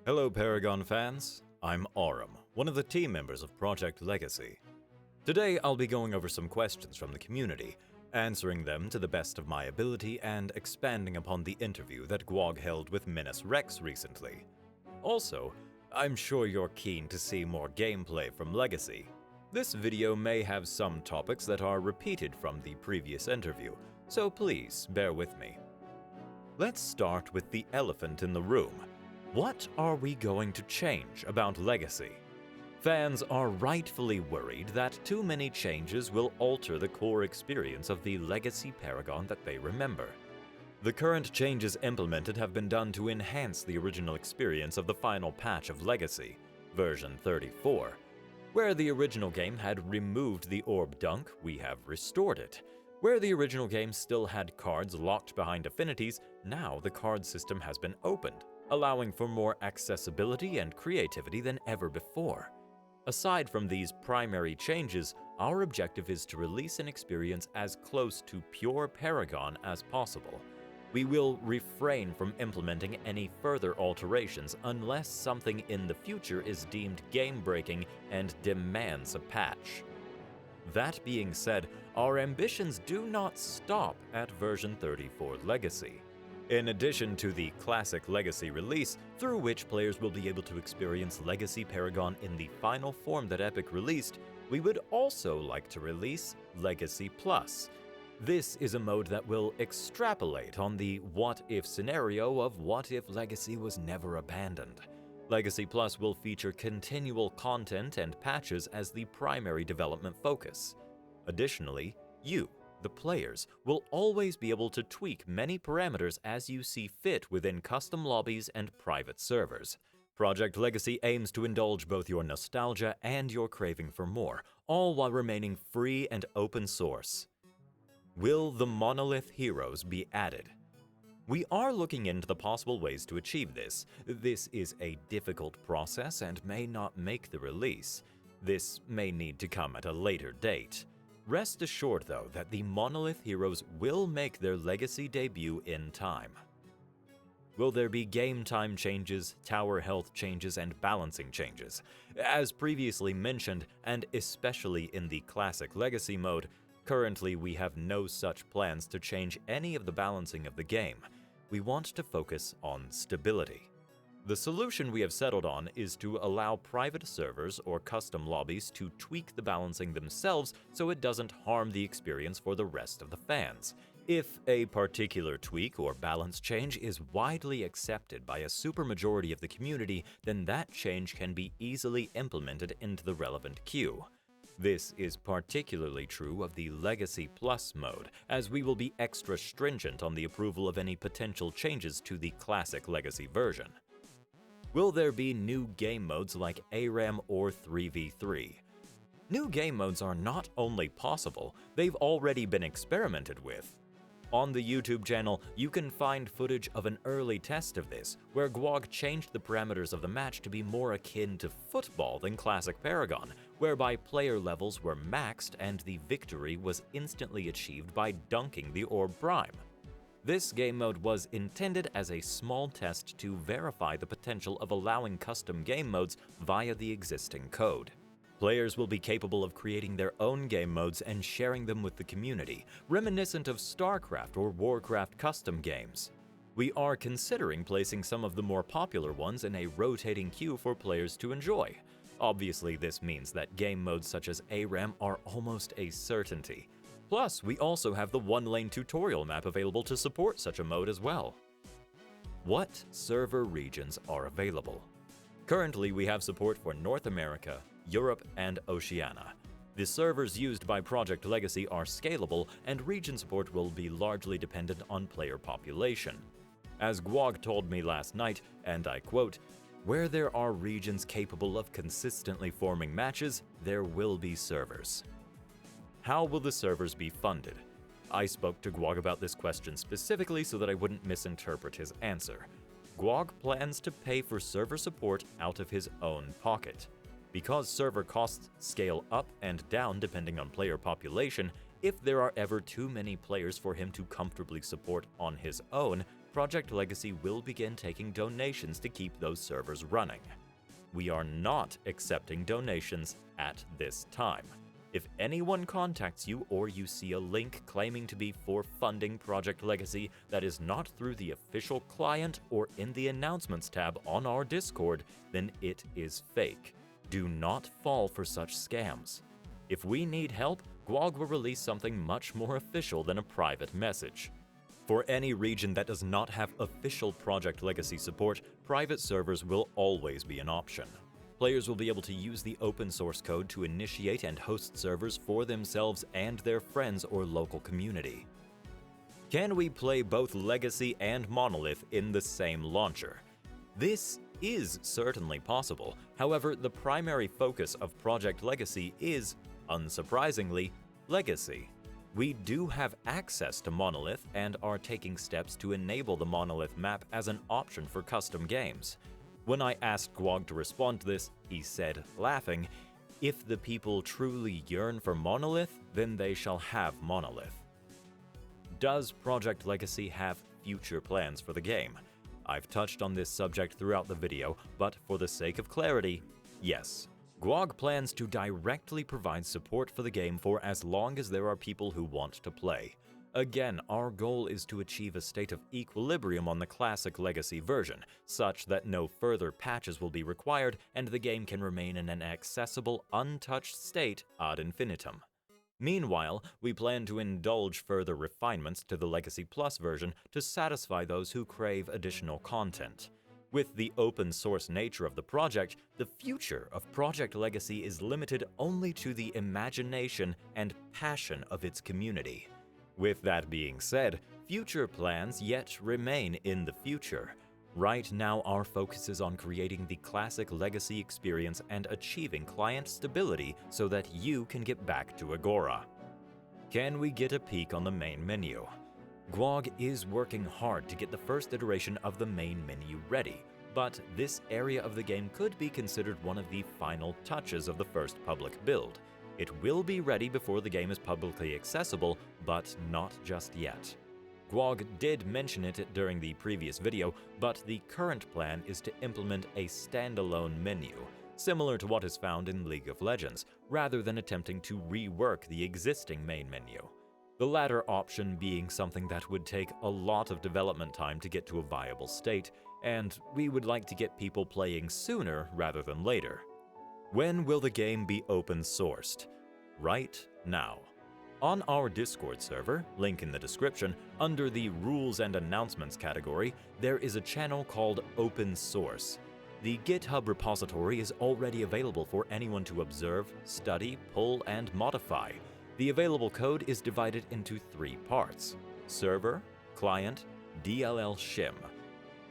Hello Paragon fans, I'm Aurum, one of the team members of Project Legacy. Today I'll be going over some questions from the community, answering them to the best of my ability and expanding upon the interview that Gwog held with Menace Rex recently. Also, I'm sure you're keen to see more gameplay from Legacy. This video may have some topics that are repeated from the previous interview, so please bear with me. Let's start with the elephant in the room. What are we going to change about Legacy? Fans are rightfully worried that too many changes will alter the core experience of the Legacy Paragon that they remember. The current changes implemented have been done to enhance the original experience of the final patch of Legacy, version 34. Where the original game had removed the orb dunk, we have restored it. Where the original game still had cards locked behind affinities, now the card system has been opened, allowing for more accessibility and creativity than ever before. Aside from these primary changes, our objective is to release an experience as close to pure Paragon as possible. We will refrain from implementing any further alterations unless something in the future is deemed game-breaking and demands a patch. That being said, our ambitions do not stop at version 34 Legacy. In addition to the classic Legacy release, through which players will be able to experience Legacy Paragon in the final form that Epic released, we would also like to release Legacy Plus. This is a mode that will extrapolate on the what-if scenario of what if Legacy was never abandoned. Legacy Plus will feature continual content and patches as the primary development focus. Additionally, you, the players, will always be able to tweak many parameters as you see fit within custom lobbies and private servers. Project Legacy aims to indulge both your nostalgia and your craving for more, all while remaining free and open source. Will the monolith heroes be added? We are looking into the possible ways to achieve this. This is a difficult process and may not make the release. This may need to come at a later date. Rest assured, though, that the monolith heroes will make their Legacy debut in time. Will there be game time changes, tower health changes, and balancing changes? As previously mentioned, and especially in the classic Legacy mode, currently we have no such plans to change any of the balancing of the game. We want to focus on stability. The solution we have settled on is to allow private servers or custom lobbies to tweak the balancing themselves so it doesn't harm the experience for the rest of the fans. If a particular tweak or balance change is widely accepted by a supermajority of the community, then that change can be easily implemented into the relevant queue. This is particularly true of the Legacy Plus mode, as we will be extra stringent on the approval of any potential changes to the classic Legacy version. Will there be new game modes like ARAM or 3v3? New game modes are not only possible, they've already been experimented with. On the YouTube channel, you can find footage of an early test of this, where Gwog changed the parameters of the match to be more akin to football than classic Paragon, whereby player levels were maxed and the victory was instantly achieved by dunking the Orb Prime. This game mode was intended as a small test to verify the potential of allowing custom game modes via the existing code. Players will be capable of creating their own game modes and sharing them with the community, reminiscent of StarCraft or Warcraft custom games. We are considering placing some of the more popular ones in a rotating queue for players to enjoy. Obviously, this means that game modes such as ARAM are almost a certainty. Plus, we also have the one-lane tutorial map available to support such a mode as well. What server regions are available? Currently, we have support for North America, Europe, and Oceania. The servers used by Project Legacy are scalable, and region support will be largely dependent on player population. As Gwog told me last night, and I quote, "Where there are regions capable of consistently forming matches, there will be servers." How will the servers be funded? I spoke to Gwog about this question specifically so that I wouldn't misinterpret his answer. Gwog plans to pay for server support out of his own pocket. Because server costs scale up and down depending on player population, if there are ever too many players for him to comfortably support on his own, Project Legacy will begin taking donations to keep those servers running. We are not accepting donations at this time. If anyone contacts you or you see a link claiming to be for funding Project Legacy that is not through the official client or in the announcements tab on our Discord, then it is fake. Do not fall for such scams. If we need help, GWOG will release something much more official than a private message. For any region that does not have official Project Legacy support, private servers will always be an option. Players will be able to use the open source code to initiate and host servers for themselves and their friends or local community. Can we play both Legacy and Monolith in the same launcher? This is certainly possible. However, the primary focus of Project Legacy is, unsurprisingly, Legacy. We do have access to Monolith and are taking steps to enable the Monolith map as an option for custom games. When I asked GWOG to respond to this, he said, laughing, "If the people truly yearn for Monolith, then they shall have Monolith." Does Project Legacy have future plans for the game? I've touched on this subject throughout the video, but for the sake of clarity, yes. GWOG plans to directly provide support for the game for as long as there are people who want to play. Again, our goal is to achieve a state of equilibrium on the classic Legacy version, such that no further patches will be required and the game can remain in an accessible, untouched state ad infinitum. Meanwhile, we plan to indulge further refinements to the Legacy Plus version to satisfy those who crave additional content. With the open source nature of the project, the future of Project Legacy is limited only to the imagination and passion of its community. With that being said, future plans yet remain in the future. Right now, our focus is on creating the classic Legacy experience and achieving client stability so that you can get back to Agora. Can we get a peek on the main menu? GWOG is working hard to get the first iteration of the main menu ready, but this area of the game could be considered one of the final touches of the first public build. It will be ready before the game is publicly accessible, but not just yet. GWOG did mention it during the previous video, but the current plan is to implement a standalone menu, similar to what is found in League of Legends, rather than attempting to rework the existing main menu. The latter option being something that would take a lot of development time to get to a viable state, and we would like to get people playing sooner rather than later. When will the game be open-sourced? Right now. On our Discord server, link in the description, under the Rules and Announcements category, there is a channel called Open Source. The GitHub repository is already available for anyone to observe, study, pull, and modify. The available code is divided into 3 parts: server, client, DLL shim.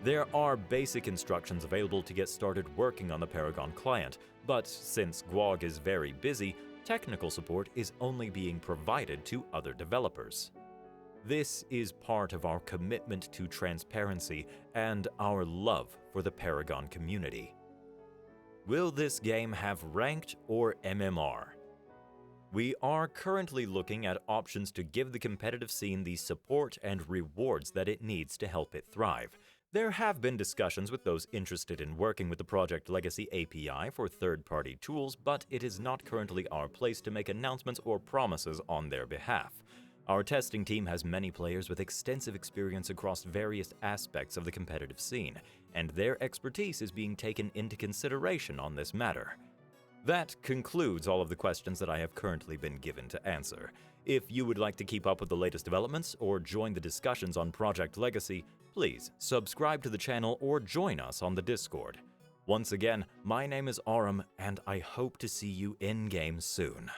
There are basic instructions available to get started working on the Paragon client, but since GWOG is very busy, technical support is only being provided to other developers. This is part of our commitment to transparency and our love for the Paragon community. Will this game have ranked or MMR? We are currently looking at options to give the competitive scene the support and rewards that it needs to help it thrive. There have been discussions with those interested in working with the Project Legacy API for third-party tools, but it is not currently our place to make announcements or promises on their behalf. Our testing team has many players with extensive experience across various aspects of the competitive scene, and their expertise is being taken into consideration on this matter. That concludes all of the questions that I have currently been given to answer. If you would like to keep up with the latest developments or join the discussions on Project Legacy, please subscribe to the channel or join us on the Discord. Once again, my name is Aurum, and I hope to see you in-game soon.